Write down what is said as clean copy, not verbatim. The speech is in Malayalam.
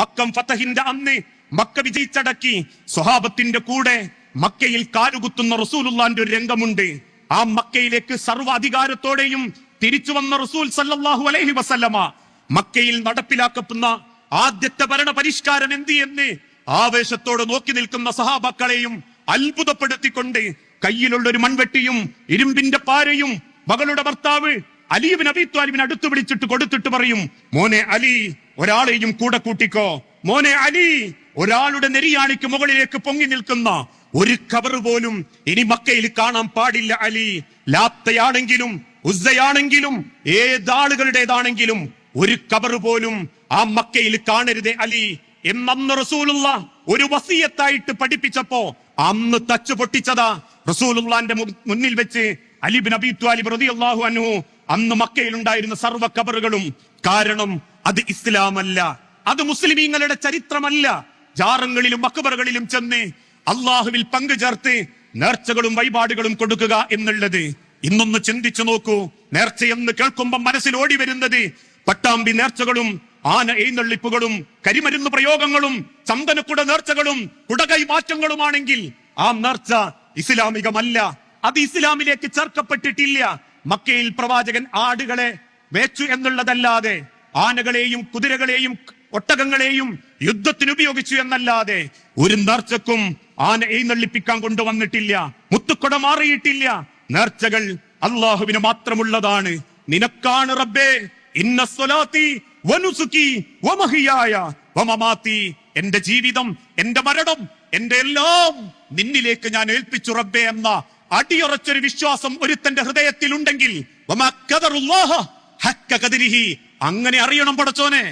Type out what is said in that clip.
മക്കം ഫതഹിന്റെ അന്ന് മക്ക വിജയിച്ചടക്കി സ്വഹാബത്തിന്റെ കൂടെ മക്കയിൽ കാലുകുത്തുന്ന റസൂലുള്ളാന്റെ ഒരു രംഗമുണ്ട്. ആ മക്കയിലേക്ക് സർവ്വ അധികാരത്തോടെയും തിരിച്ചു വന്ന റസൂൽ സല്ലല്ലാഹു അലൈഹി വസല്ലമ മക്കയിൽ നടപ്പിലാക്കപ്പെടുന്ന ആദ്യത്തെ ഭരണ പരിഷ്കാരം എന്ന് ആവേശത്തോടെ നോക്കി നിൽക്കുന്ന സഹാബാക്കളെയും അത്ഭുതപ്പെടുത്തിക്കൊണ്ട് കയ്യിലുള്ള ഒരു മൺവെട്ടിയും ഇരുമ്പിന്റെ പാരയും മകളുടെ ഭർത്താവ് അലി ഇബ്നു അബീ ത്വാലിബിനെ അടുത്ത് വിളിച്ചിട്ട് കൊടുത്തിട്ട് പറയും, മോനെ അലി, ഒരാളെയും കൂടെ കൂട്ടിക്കോ. മോനെ അലി, ഒരാളുടെ നെരിയാണിക്ക് മുകളിലേക്ക് പൊങ്ങി നിൽക്കുന്ന ഒരു ഖബർ പോലും ഇനി മക്കയിൽ കാണാൻ പാടില്ല അലി. ലാത്തയാണെങ്കിലും ഉസ്സയാണെങ്കിലും ഏതാളുകളുടേതാണെങ്കിലും ഒരു ഖബർ പോലും ആ മക്കയിൽ കാണരുതേ അലി എന്നന്ന് റസൂലുള്ള ഒരു വസിയത്തായിട്ട് പഠിപ്പിച്ചപ്പോ അന്ന് തച്ചു പൊട്ടിച്ചതാ റസൂലുള്ളാന്റെ മുന്നിൽ വെച്ച് അലി ഇബ്നു അബീ ത്വാലിബ് റളിയല്ലാഹു അൻഹു അന്ന് മക്കയിൽ ഉണ്ടായിരുന്ന സർവ്വ ഖബറുകളും. കാരണം അത് ഇസ്ലാമല്ല, അത് മുസ്ലിമീങ്ങളുടെ ചരിത്രമല്ല. ജാറങ്ങളിലും മക്ബറുകളിലും ചെന്ന് അള്ളാഹുവിൽ പങ്കു ചേർത്ത് നേർച്ചകളും വഴിപാടുകളും കൊടുക്കുക എന്നുള്ളത് ഇന്നൊന്ന് ചിന്തിച്ചു നോക്കൂ. നേർച്ചയെന്ന് കേൾക്കുമ്പോൾ മനസ്സിൽ ഓടി വരുന്നത് പട്ടാമ്പി നേർച്ചകളും ആന എഴുന്നള്ളിപ്പുകളും കരിമരുന്ന് പ്രയോഗങ്ങളും ചന്ദനക്കുട നേർച്ചകളും കുടകൈ മാറ്റങ്ങളുമാണെങ്കിൽ ആ നേർച്ച ഇസ്ലാമികമല്ല, അത് ഇസ്ലാമിലേക്ക് ചേർക്കപ്പെട്ടിട്ടില്ല. മക്കയിൽ പ്രവാചകൻ ആടുകളെ വേച്ചു എന്നുള്ളതല്ലാതെ ആനകളെയും കുതിരകളെയും ഒട്ടകങ്ങളെയും യുദ്ധത്തിന് ഉപയോഗിച്ചു എന്നല്ലാതെ ഒരു നേർച്ചക്കും ആന എഴുന്നള്ളിപ്പിക്കാൻ കൊണ്ടുവന്നിട്ടില്ല, മുത്തുക്കൊട മാറിയിട്ടില്ല. നേർച്ചകൾ അള്ളാഹുവിന് മാത്രമുള്ളതാണ്. നിനക്കാണ് റബ്ബേ ഇന്ന സ്വലാത്തി വനുസുകി വമഹിയായ വമമാതി, എന്റെ ജീവിതം, എന്റെ മരണം, എന്റെ എല്ലാം നിന്നിലേക്ക് ഞാൻ ഏൽപ്പിച്ചു റബ്ബേ എന്ന അടിയുറച്ചൊരു വിശ്വാസം ഒരുത്തന്റെ ഹൃദയത്തിൽ ഉണ്ടെങ്കിൽ അങ്ങനെ അറിയണം പടച്ചോനെ.